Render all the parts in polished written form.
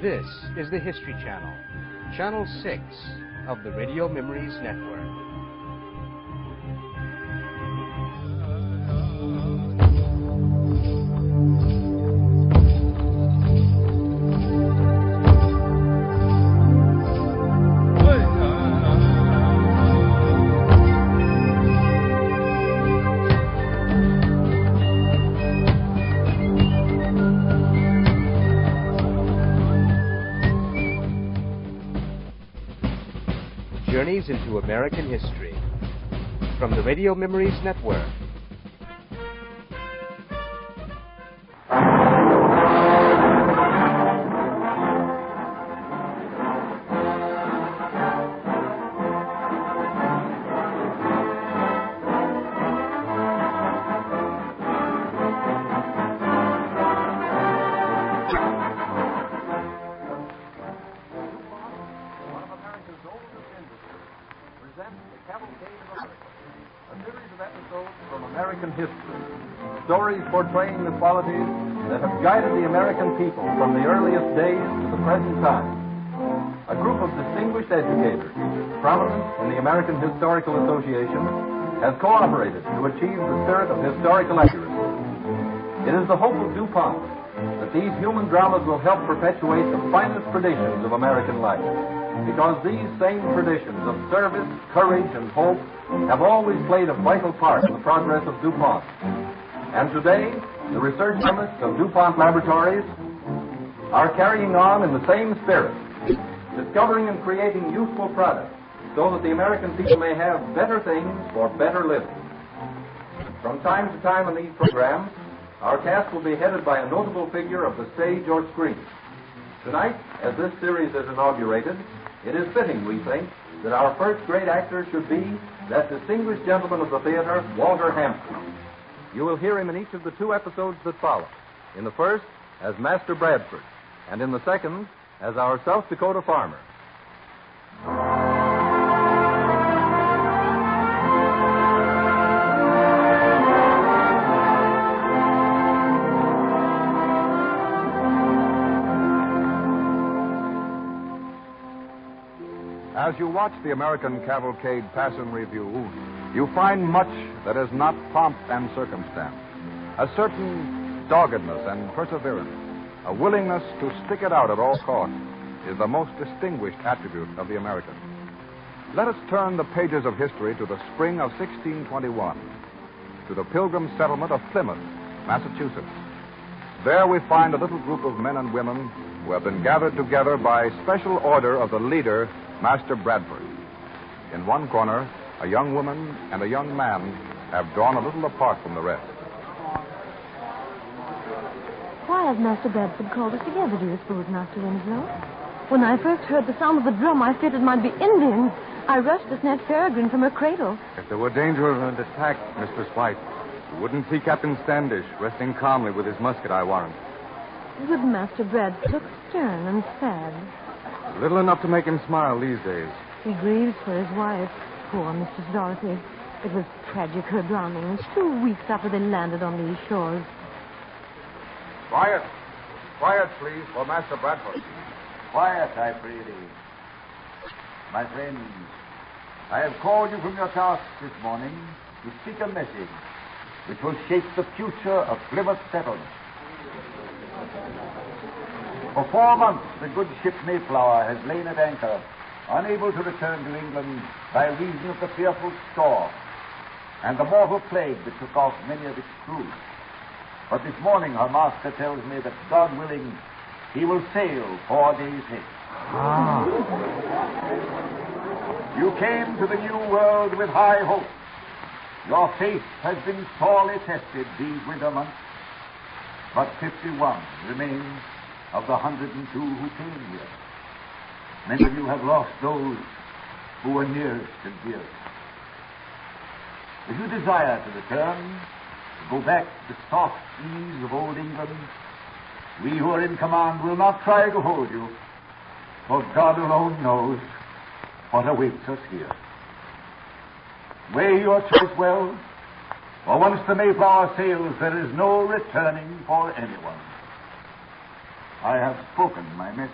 This is the History Channel, Channel 6 of the Radio Memories Network. Journeys into American history from the Radio Memories Network. Stories portraying the qualities that have guided the American people from the earliest days to the present time. A group of distinguished educators, prominent in the American Historical Association, has cooperated to achieve the spirit of historical accuracy. It is the hope of DuPont that these human dramas will help perpetuate the finest traditions of American life, because these same traditions of service, courage, and hope have always played a vital part in the progress of DuPont. And today, the research chemists of DuPont Laboratories are carrying on in the same spirit, discovering and creating useful products so that the American people may have better things for better living. From time to time in these programs, our cast will be headed by a notable figure of the stage or screen. Tonight, as this series is inaugurated, it is fitting, we think, that our first great actor should be that distinguished gentleman of the theater, Walter Hampton. You will hear him in each of the two episodes that follow. In the first, as Master Bradford, and in the second, as our South Dakota farmer. As you watch the American Cavalcade pass in review, you find much that is not pomp and circumstance. A certain doggedness and perseverance, a willingness to stick it out at all costs, is the most distinguished attribute of the American. Let us turn the pages of history to the spring of 1621, to the Pilgrim settlement of Plymouth, Massachusetts. There we find a little group of men and women who have been gathered together by special order of the leader, Master Bradford. In one corner, a young woman and a young man have drawn a little apart from the rest. Why has Master Bradford called us together, do you suppose, Master Winslow? When I first heard the sound of the drum, I feared it might be Indians. I rushed to snatch Peregrine from her cradle. If there were danger of an attack, Mistress White, you wouldn't see Captain Standish resting calmly with his musket, I warrant. Good Master Bradford looks stern and sad. Little enough to make him smile these days. He grieves for his wife. Poor Mistress Dorothy. It was tragic, her drowning, 2 weeks after they landed on these shores. Quiet. Quiet, please, for Master Bradford. Quiet, I pray thee. My friends, I have called you from your task this morning to speak a message which will shape the future of Plymouth settlement. For 4 months, the good ship Mayflower has lain at anchor, unable to return to England by reason of the fearful storm and the mortal plague that took off many of its crew. But this morning her master tells me that, God willing, he will sail 4 days hence. You came to the New World with high hopes. Your faith has been sorely tested these winter months, but 51 remain of the 102 who came here. Many of you have lost those who were nearest and dearest. If you desire to return, to go back to the soft ease of old England, we who are in command will not try to hold you, for God alone knows what awaits us here. Weigh your choice well, for once the Mayflower sails, there is no returning for anyone. I have spoken my message.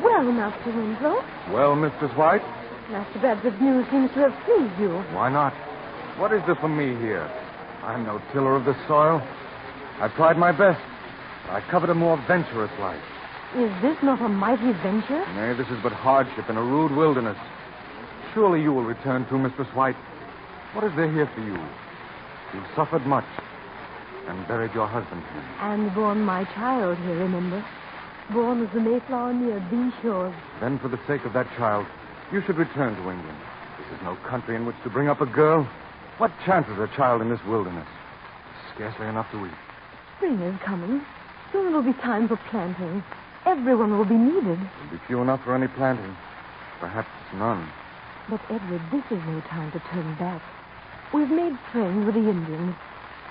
Well, Master Winslow, Well, Mistress White? Master Bradford's news seems to have pleased you. Why not? What is there for me here? I'm no tiller of the soil. I've tried my best. I covet a more adventurous life. Is this not a mighty venture? Nay, this is but hardship in a rude wilderness. Surely you will return too, Mistress White. What is there here for you? You've suffered much and buried your husband here. And born my child here, remember? Born as the Mayflower near these shores. Then, for the sake of that child, you should return to England. This is no country in which to bring up a girl. What chance has a child in this wilderness? Scarcely enough to eat. Spring is coming. Soon it'll be time for planting. Everyone will be needed. There'll be few enough for any planting. Perhaps none. But, Edward, this is no time to turn back. We've made friends with the Indians.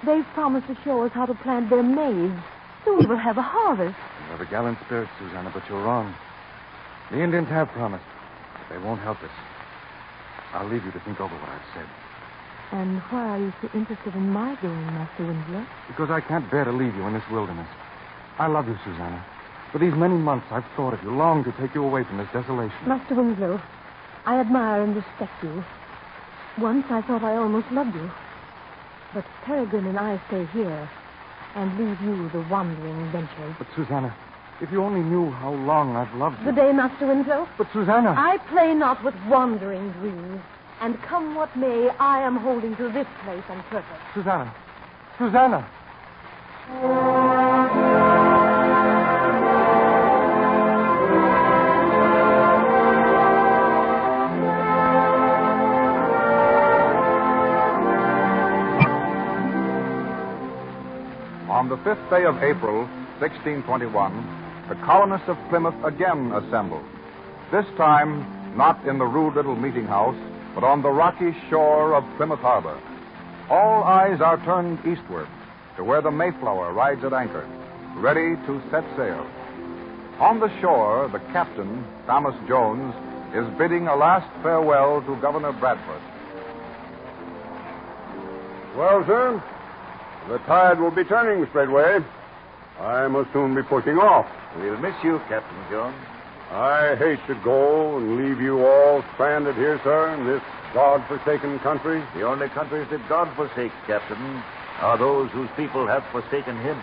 They've promised to show us how to plant their maize. Soon we'll have a harvest. You have a gallant spirit, Susanna, but you're wrong. The Indians have promised. They won't help us. I'll leave you to think over what I've said. And why are you so interested in my going, Master Winslow? Because I can't bear to leave you in this wilderness. I love you, Susanna. For these many months, I've thought of you, longed to take you away from this desolation. Master Winslow, I admire and respect you. Once I thought I almost loved you. But Peregrine and I stay here and leave you the wandering venturers. But, Susanna, if you only knew how long I've loved you. Good day, Master Winslow. But, Susanna. I play not with wandering dreams. And come what may, I am holding to this place on purpose. Susanna. Susanna. On the 5th day of April, 1621, the colonists of Plymouth again assembled. This time, not in the rude little meeting house, but on the rocky shore of Plymouth Harbor. All eyes are turned eastward to where the Mayflower rides at anchor, ready to set sail. On the shore, the captain, Thomas Jones, is bidding a last farewell to Governor Bradford. Well, sir, the tide will be turning straightway. I must soon be pushing off. We'll miss you, Captain Jones. I hate to go and leave you all stranded here, sir, in this God-forsaken country. The only countries that God forsakes, Captain, are those whose people have forsaken him.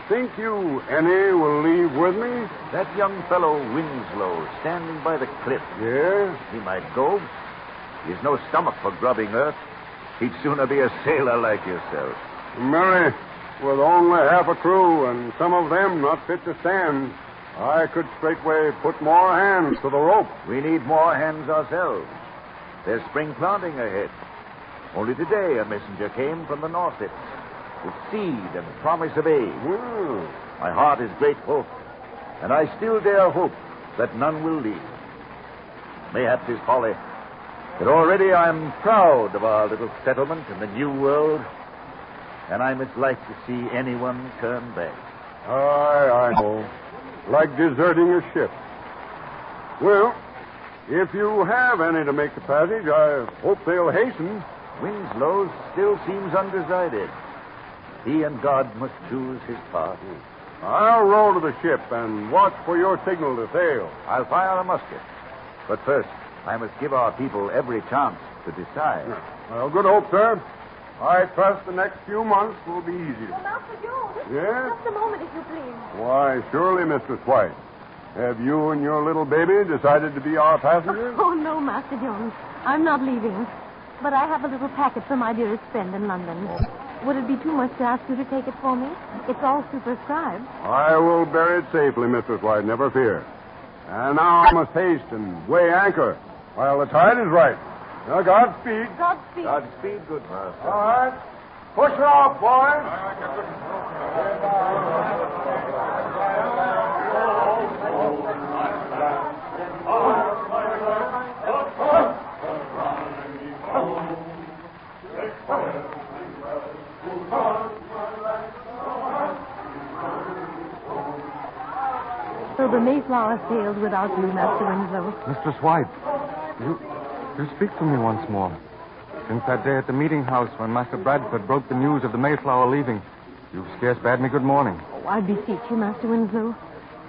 Think you any will leave with me? That young fellow, Winslow, standing by the cliff. Yes? He might go. He's no stomach for grubbing earth. He'd sooner be a sailor like yourself. Mary, with only half a crew and some of them not fit to stand, I could straightway put more hands to the rope. We need more hands ourselves. There's spring planting ahead. Only today a messenger came from the north with seed and promise of aid. Well, My heart is grateful, and I still dare hope that none will leave. Mayhaps it's folly, but already I'm proud of our little settlement in the New World, and I mislike to see anyone turn back. I know. Like deserting a ship. Well, if you have any to make the passage, I hope they'll hasten. Winslow still seems undecided. He and God must choose his part. I'll row to the ship and watch for your signal to sail. I'll fire a musket. But first, I must give our people every chance to decide. Well, good hope, sir. I trust the next few months will be easier. Oh, Master Jones. Yes? Just a moment, if you please. Why, surely, Mistress White. Have you and your little baby decided to be our passengers? Oh, no, Master Jones. I'm not leaving. But I have a little packet for my dearest friend in London. Would it be too much to ask you to take it for me? It's all superscribed. I will bear it safely, Mistress White, never fear. And now I must haste and weigh anchor while the tide is right. Now, Godspeed. Godspeed. Godspeed, good master. All right. Push her off, boys. So the Mayflower sailed without you, Master Winslow. Mistress White, you speak to me once more. Since that day at the meeting house when Master Bradford broke the news of the Mayflower leaving, You've scarce bade me good morning. Oh, I beseech you, Master Winslow.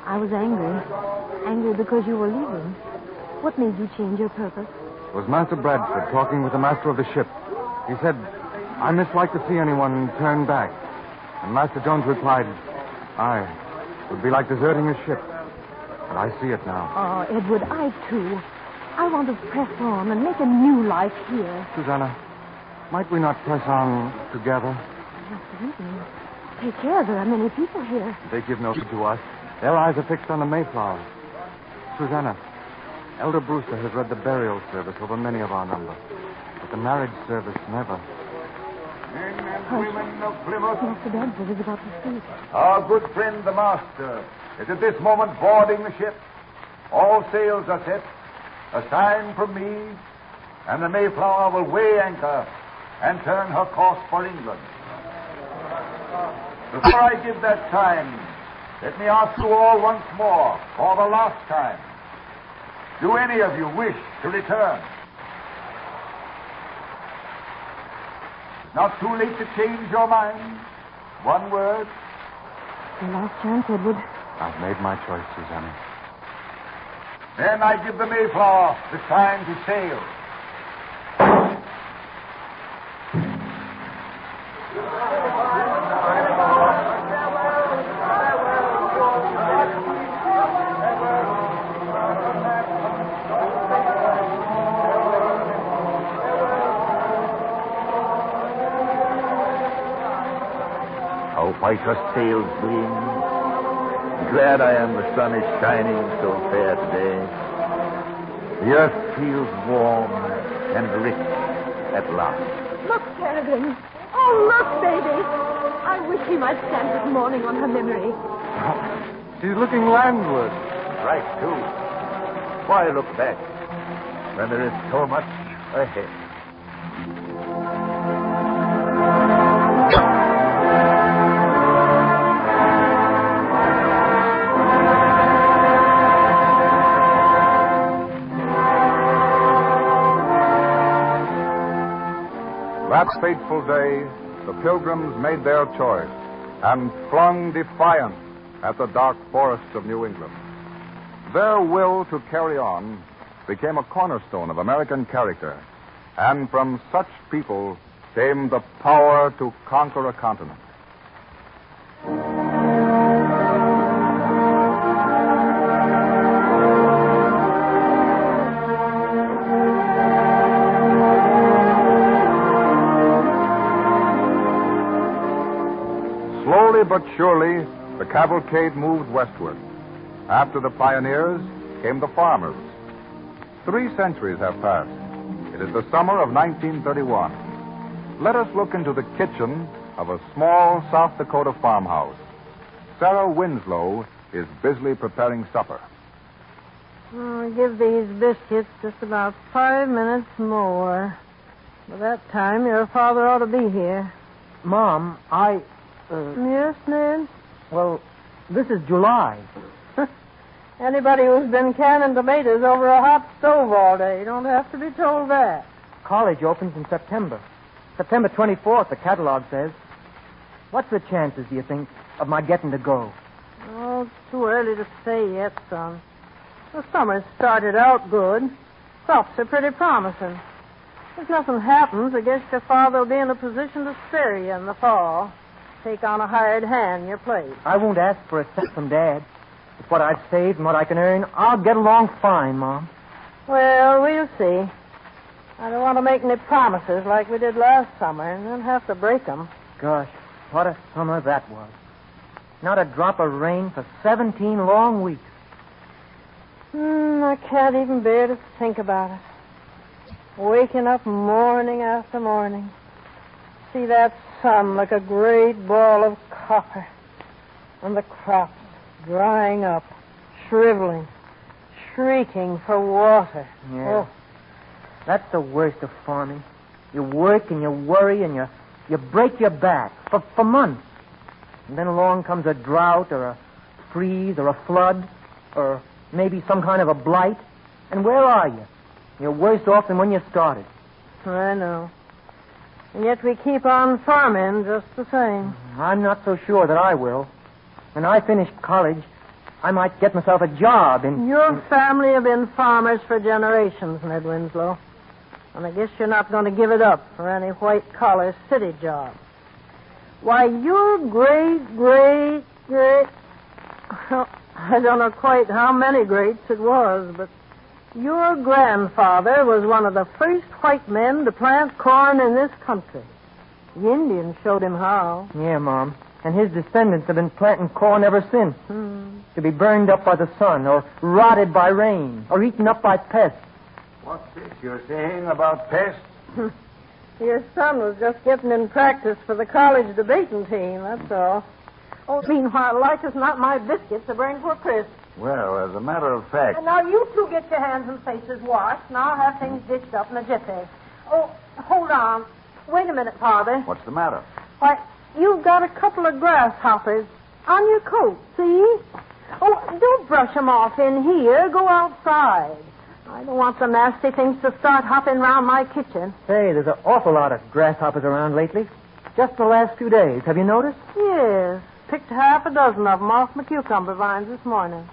I was angry. Angry because you were leaving. What made you change your purpose? It was Master Bradford talking with the master of the ship. He said, I mislike to see anyone turn back. And Master Jones replied, aye, it would be like deserting a ship. But I see it now. Oh, Edward, I too. I want to press on and make a new life here. Susanna, might we not press on together? Absolutely. Take care, there are many people here. They give no heed to us. Their eyes are fixed on the Mayflower. Susanna, Elder Brewster has read the burial service over many of our number. But the marriage service never. Men and women of Plymouth, Master Bradford is about to speak. our good friend the master is at this moment boarding the ship. All sails are set. A sign from me, and the Mayflower will weigh anchor and turn her course for England. Before I give that sign, let me ask you all once more, for the last time, do any of you wish to return? Not too late to change your mind? One word? The last chance, Edward. I've made my choice, Susanna. Then I give the Mayflower the sign to sail. How white her sails gleam. Glad I am the sun is shining so fair today. The earth feels warm and rich at last. Look, Peregrine. Oh, look, baby. I wish he might stand this morning on her memory. She's looking landward. Right, too. Why look back when there is so much ahead? That fateful day, the Pilgrims made their choice and flung defiance at the dark forests of New England. Their will to carry on became a cornerstone of American character, and from such people came the power to conquer a continent. Slowly but surely, the cavalcade moved westward. After the pioneers came the farmers. 3 centuries have passed. It is the summer of 1931. Let us look into the kitchen of a small South Dakota farmhouse. Sarah Winslow is busily preparing supper. Oh, give these biscuits just about 5 minutes more. By that time, your father ought to be here. Mom, Yes, Ned? well, this is July. Anybody who's been canning tomatoes over a hot stove all day don't have to be told that. College opens in September. September 24th, the catalog says. What's the chances, do you think, of my getting to go? Oh, it's too early to say yet, son. The summer started out good. Crops are pretty promising. If nothing happens, I guess your father will be in a position to spare you in the fall. Take on a hired hand in your place. I won't ask for a cent from Dad. With what I've saved and what I can earn, I'll get along fine, Mom. Well, we'll see. I don't want to make any promises like we did last summer and then have to break them. Gosh, what a summer that was. Not a drop of rain for 17 long weeks. I can't even bear to think about it. Waking up morning after morning. See that sun like a great ball of copper. And the crops drying up, shriveling, shrieking for water. Yeah. Oh, That's the worst of farming. You work and you worry and you break your back for months. And then along comes a drought or a freeze or a flood or maybe some kind of a blight. And where are you? You're worse off than when you started. I know. And yet we keep on farming just the same. I'm not so sure that I will. When I finish college, I might get myself a job in... Your family have been farmers for generations, Ned Winslow. And I guess you're not going to give it up for any white-collar city job. Why, your great... Well, I don't know quite how many greats it was, but your grandfather was one of the first white men to plant corn in this country. The Indians showed him how. Yeah, Mom. And his descendants have been planting corn ever since. To be burned up by the sun, or rotted by rain, or eaten up by pests. What's this you're saying about pests? Your son was just getting in practice for the college debating team, that's all. Oh, meanwhile, like as not, my biscuits are burning for crisp. Well, as a matter of fact... And now you two get your hands and faces washed, and I'll have things dished up in a jiffy. Oh, hold on. Wait a minute, Father. What's the matter? Why, you've got a couple of grasshoppers on your coat, see? Oh, don't brush them off in here. Go outside. I don't want the nasty things to start hopping around my kitchen. Say, there's an awful lot of grasshoppers around lately. Just the last few days. Have you noticed? Yes. Picked half a dozen of them off my cucumber vines this morning.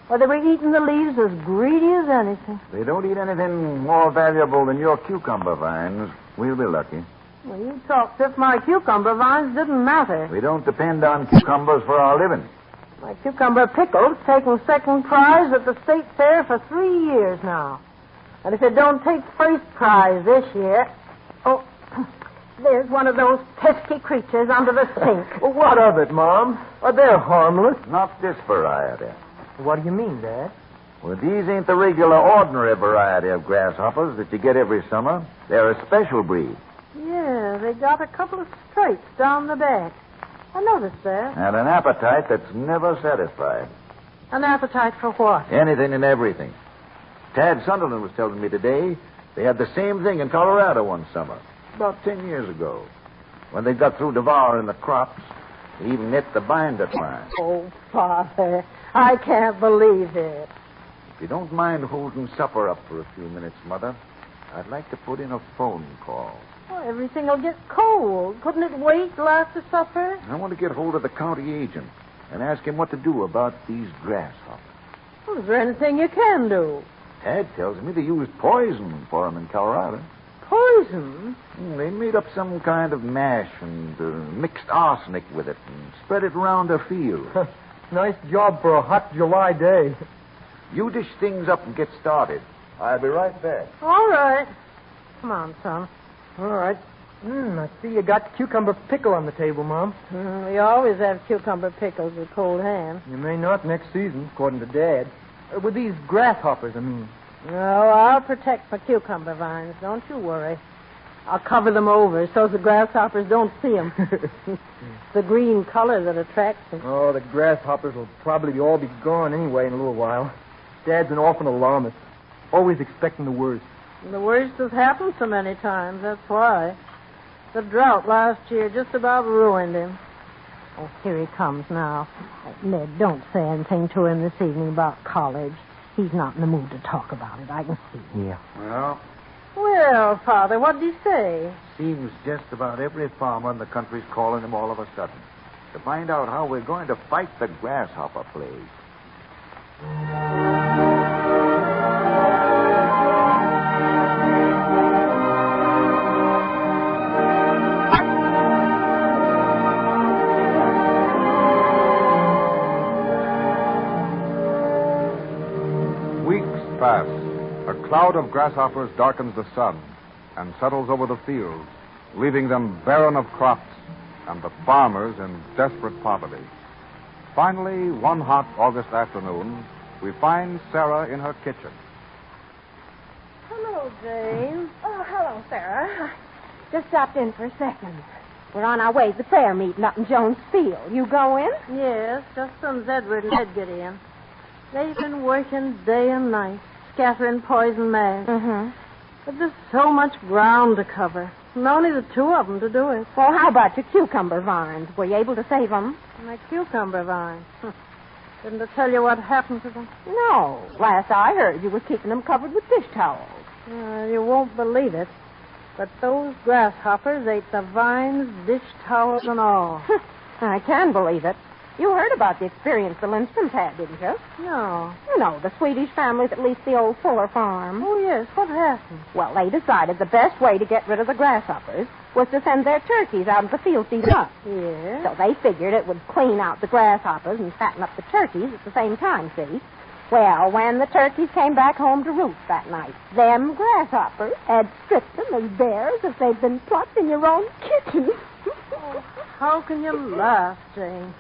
Well, they were eating the leaves as greedy as anything. They don't eat anything more valuable than your cucumber vines. We'll be lucky. Well, you talk as if my cucumber vines didn't matter. We don't depend on cucumbers for our living. My cucumber pickle's taken second prize at the state fair for 3 years now. And if it don't take first prize this year... Oh, there's one of those pesky creatures under the sink. Well, what of it, Mom? They're harmless. Not this variety. What do you mean, Dad? Well, these ain't the regular, ordinary variety of grasshoppers that you get every summer. They're a special breed. Yeah, they got a couple of stripes down the back. I noticed that. And an appetite that's never satisfied. An appetite for what? Anything and everything. Tad Sunderland was telling me today they had the same thing in Colorado one summer, about 10 years ago. When they got through devouring the crops, they even ate the binder twine. Oh, Father, I can't believe it. If you don't mind holding supper up for a few minutes, Mother, I'd like to put in a phone call. Oh, everything will get cold. Couldn't it wait till after supper? I want to get hold of the county agent and ask him what to do about these grasshoppers. Well, is there anything you can do? Tad tells me they used poison for them in Colorado. Poison? They made up some kind of mash and mixed arsenic with it and spread it around their field. Nice job for a hot July day. You dish things up and get started. I'll be right back. All right. Come on, son. All right. I see you got cucumber pickle on the table, Mom. We always have cucumber pickles with cold ham. You may not next season, according to Dad. With these grasshoppers, I mean. No, I'll protect my cucumber vines. Don't you worry. I'll cover them over so the grasshoppers don't see them. It's the green color that attracts them. Oh, the grasshoppers will probably all be gone anyway in a little while. Dad's an awful alarmist. Always expecting the worst. The worst has happened so many times, that's why. The drought last year just about ruined him. Oh, here he comes now. Ned, don't say anything to him this evening about college. He's not in the mood to talk about it, I can see. Yeah. Well, Father, what did he say? Seems just about every farmer in the country's calling him all of a sudden to find out how we're going to fight the grasshopper plague. Pass. A cloud of grasshoppers darkens the sun and settles over the fields, leaving them barren of crops and the farmers in desperate poverty. Finally, one hot August afternoon, we find Sarah in her kitchen. Hello, Jane. Oh, hello, Sarah. Just stopped in for a second. We're on our way to the fair meeting up in Jones Field. You going? Yes, just as Edward and Ed get in. They've been working day and night, scattering poison mass. Mm-hmm. But there's so much ground to cover, and only the two of them to do it. Well, how about your cucumber vines? Were you able to save them? My cucumber vine. Didn't I tell you what happened to them? No. Last I heard, you were keeping them covered with dish towels. You won't believe it, but those grasshoppers ate the vines, dish towels, and all. I can believe it. You heard about the experience the Lindstroms had, didn't you? No. You know, the Swedish family that leased the old Fuller farm. Oh, yes. What happened? Well, they decided the best way to get rid of the grasshoppers was to send their turkeys out in the field to eat up. Yes. So they figured it would clean out the grasshoppers and fatten up the turkeys at the same time, see? Well, when the turkeys came back home to roost that night, them grasshoppers had stripped them as bare as if they'd been plucked in your own kitchen. How can you laugh, Jane?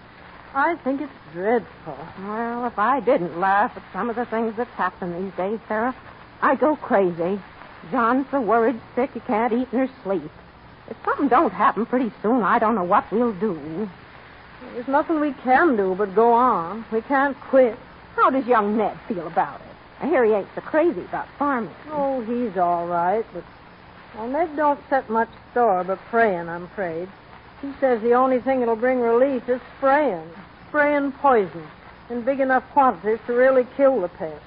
I think it's dreadful. Well, if I didn't laugh at some of the things that happen these days, Sarah, I'd go crazy. John's so worried sick he can't eat nor sleep. If something don't happen pretty soon, I don't know what we'll do. There's nothing we can do but go on. We can't quit. How does young Ned feel about it? I hear he ain't so crazy about farming. Oh, he's all right, but Ned don't set much store by praying, I'm afraid. He says the only thing that'll bring relief is spraying. Spraying poison in big enough quantities to really kill the pest.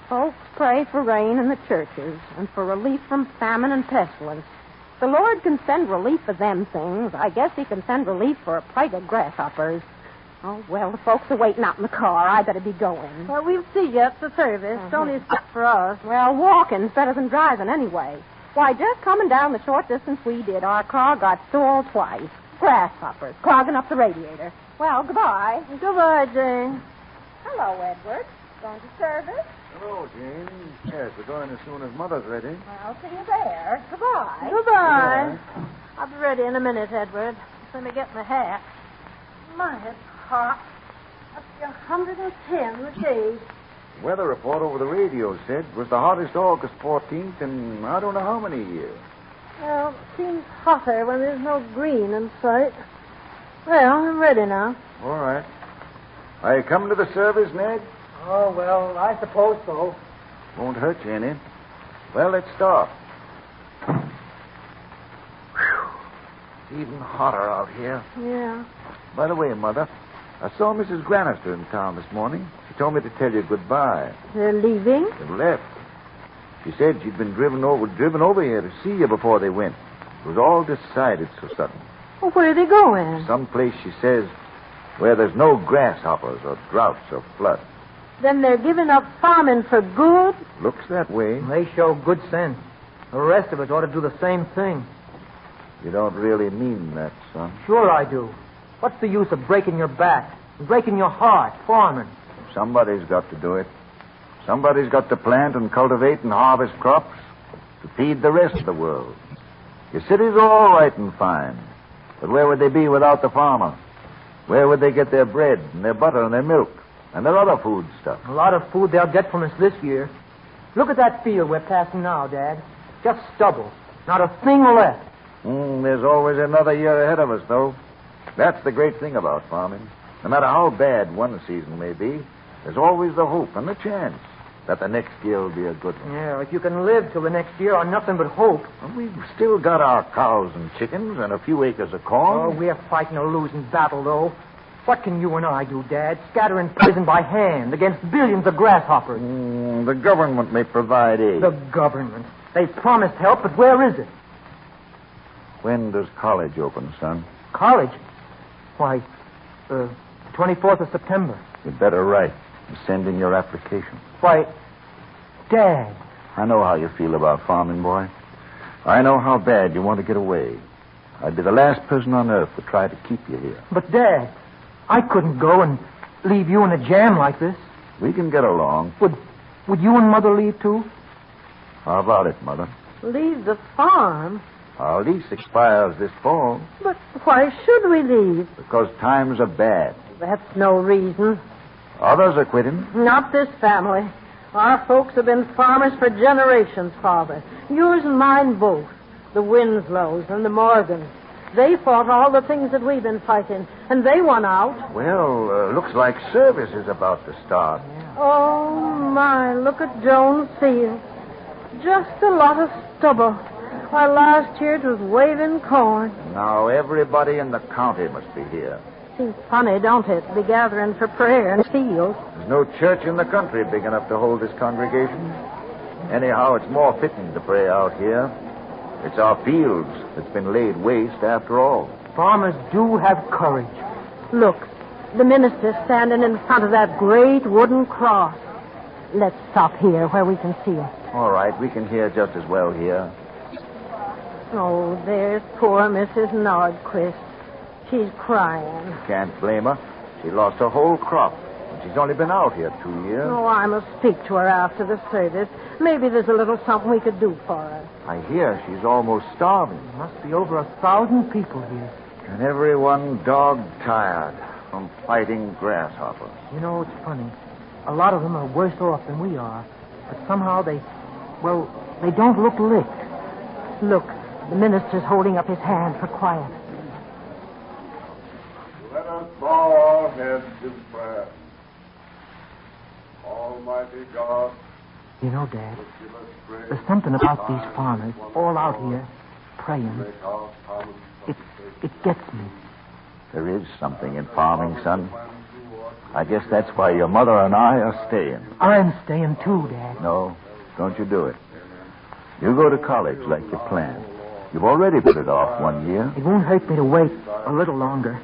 Folks pray for rain in the churches and for relief from famine and pestilence. The Lord can send relief for them things. I guess he can send relief for a plague of grasshoppers. Oh, well, the folks are waiting out in the car. I better be going. Well, we'll see you at the service. It's only a step for us. Well, walking's better than driving anyway. Why, just coming down the short distance we did, our car got stalled twice. Grasshoppers clogging up the radiator. Well, goodbye. Goodbye, Jane. Hello, Edward. Going to service? Hello, Jane. Yes, we're going as soon as Mother's ready. I'll see you there. Goodbye. Goodbye. I'll be ready in a minute, Edward. Just let me get my hat. My, it's hot. Up to 110 the shade. Weather report over the radio said it was the hottest August 14th in I don't know how many years. Well, it seems hotter when there's no green in sight. Well, I'm ready now. All right. Are you coming to the service, Ned? Oh, well, I suppose so. Won't hurt you any. Well, let's start. Whew. Even hotter out here. Yeah. By the way, Mother, I saw Mrs. Granister in town this morning. She told me to tell you goodbye. They're leaving? They left. She said she'd been driven over here to see you before they went. It was all decided so sudden. Well, where are they going? Someplace, she says, where there's no grasshoppers or droughts or flood. Then they're giving up farming for good? Looks that way. They show good sense. The rest of us ought to do the same thing. You don't really mean that, son. Sure I do. What's the use of breaking your back and breaking your heart farming? Somebody's got to do it. Somebody's got to plant and cultivate and harvest crops to feed the rest of the world. Your cities are all right and fine, but where would they be without the farmer? Where would they get their bread and their butter and their milk and their other food stuff? A lot of food they'll get from us this year. Look at that field we're passing now, Dad. Just stubble. Not a thing left. There's always another year ahead of us, though. That's the great thing about farming. No matter how bad one season may be, there's always the hope and the chance that the next year will be a good one. Yeah, if you can live till the next year on nothing but hope. Well, we've still got our cows and chickens and a few acres of corn. Oh, we're fighting a losing battle, though. What can you and I do, Dad? Scattering poison by hand against billions of grasshoppers. The government may provide aid. The government. They promised help, but where is it? When does college open, son? College? Why, 24th of September. You'd better write and send in your application. Why, Dad. I know how you feel about farming, boy. I know how bad you want to get away. I'd be the last person on earth to try to keep you here. But, Dad, I couldn't go and leave you in a jam like this. We can get along. Would you and Mother leave, too? How about it, Mother? Leave the farm? Our lease expires this fall. But why should we leave? Because times are bad. That's no reason. Others are quitting. Not this family. Our folks have been farmers for generations, Father. Yours and mine both. The Winslows and the Morgans. They fought all the things that we've been fighting, and they won out. Well, looks like service is about to start. Oh, my, look at Jones Field. Just a lot of stubble. Why, last year it was waving corn. Now everybody in the county must be here. Seems funny, don't it, to be gathering for prayer in the field. There's no church in the country big enough to hold this congregation. Anyhow, it's more fitting to pray out here. It's our fields that's been laid waste after all. Farmers do have courage. Look, the minister's standing in front of that great wooden cross. Let's stop here where we can see him. All right, we can hear just as well here. Oh, there's poor Mrs. Nordquist. She's crying. Can't blame her. She lost her whole crop. And she's only been out here 2 years. Oh, I must speak to her after the service. Maybe there's a little something we could do for her. I hear she's almost starving. There must be over 1,000 people here. And everyone dog-tired from fighting grasshoppers. You know, it's funny. A lot of them are worse off than we are. But somehow they don't look licked. Look, the minister's holding up his hand for quiet. Let us bow our heads in prayer. Almighty God, You know, Dad, give us grace. there's something about these farmers all out here praying. Make our common It gets me. There is something in farming, son. I guess that's why your mother and I are staying. I'm staying too, Dad. No, don't you do it. You go to college like you planned. You've already put it off 1 year. It won't hurt me to wait a little longer.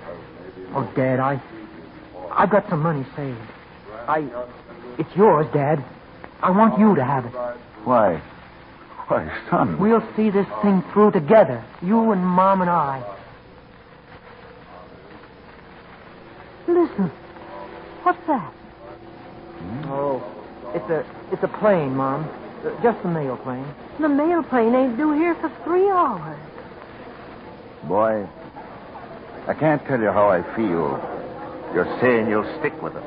Oh, Dad, I've got some money saved. It's yours, Dad. I want you to have it. Why, son. We'll see this thing through together, you and Mom and I. Listen. What's that? Oh, it's a plane, Mom. Just the mail plane. The mail plane ain't due here for 3 hours. Boy, I can't tell you how I feel. You're saying you'll stick with it.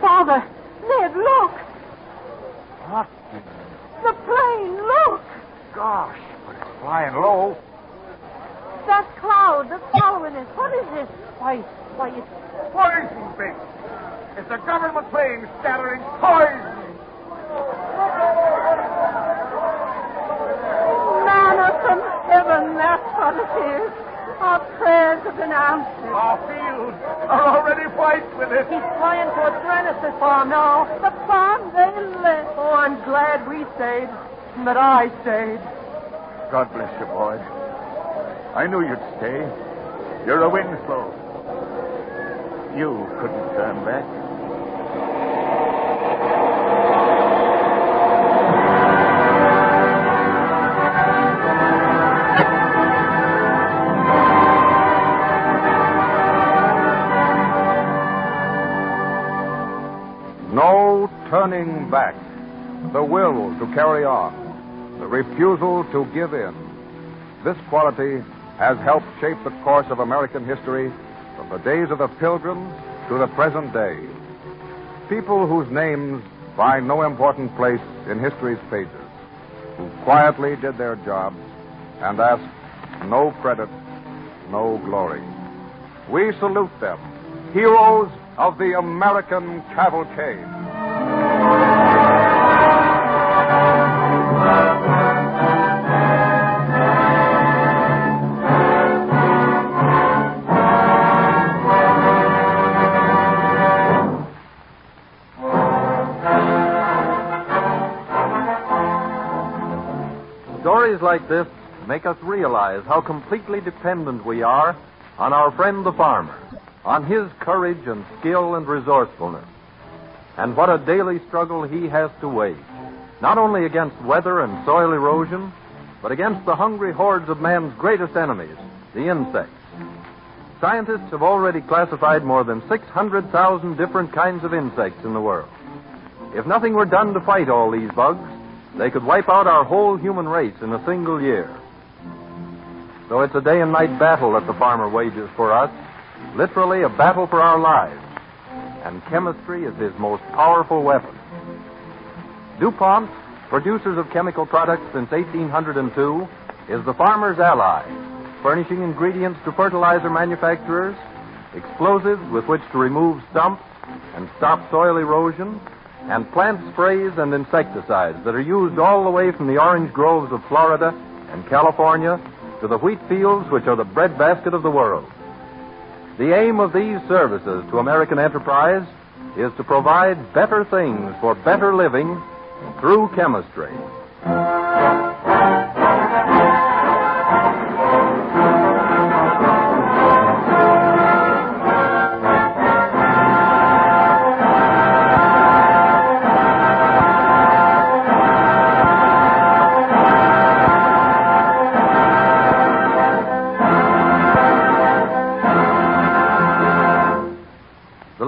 Father, Ned, look. What? The plane, look. Gosh, but it's flying low. That cloud that's following us. What is it? Why, it's... Poison, Big. It's a government plane scattering poison. Manna from heaven, that's what it is. Our prayers have been answered. Our fields are already white with it. He's flying towards Grannis's farm now. The farm they left. Oh, I'm glad we stayed. And that I stayed. God bless you, boy. I knew you'd stay. You're a Winslow. You couldn't turn back. No turning back. The will to carry on. The refusal to give in. This quality has helped shape the course of American history from the days of the Pilgrims to the present day. People whose names find no important place in history's pages, who quietly did their jobs and asked no credit, no glory. We salute them, heroes of the American cavalcade. Stories like this make us realize how completely dependent we are on our friend the farmer, on his courage and skill and resourcefulness, and what a daily struggle he has to wage, not only against weather and soil erosion, but against the hungry hordes of man's greatest enemies, the insects. Scientists have already classified more than 600,000 different kinds of insects in the world. If nothing were done to fight all these bugs, they could wipe out our whole human race in a single year. So it's a day and night battle that the farmer wages for us, literally a battle for our lives. And chemistry is his most powerful weapon. DuPont, producers of chemical products since 1802, is the farmer's ally, furnishing ingredients to fertilizer manufacturers, explosives with which to remove stumps and stop soil erosion, and plant sprays and insecticides that are used all the way from the orange groves of Florida and California to the wheat fields which are the breadbasket of the world. The aim of these services to American enterprise is to provide better things for better living through chemistry.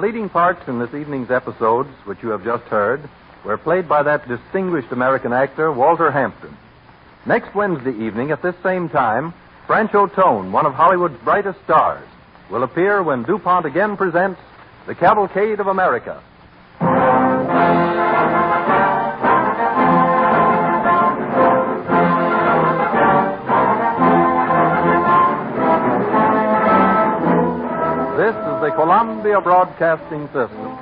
leading parts in this evening's episodes, which you have just heard, were played by that distinguished American actor, Walter Hampton. Next Wednesday evening at this same time, Francho Tone, one of Hollywood's brightest stars, will appear when DuPont again presents The Cavalcade of America. This is the Columbia Broadcasting System.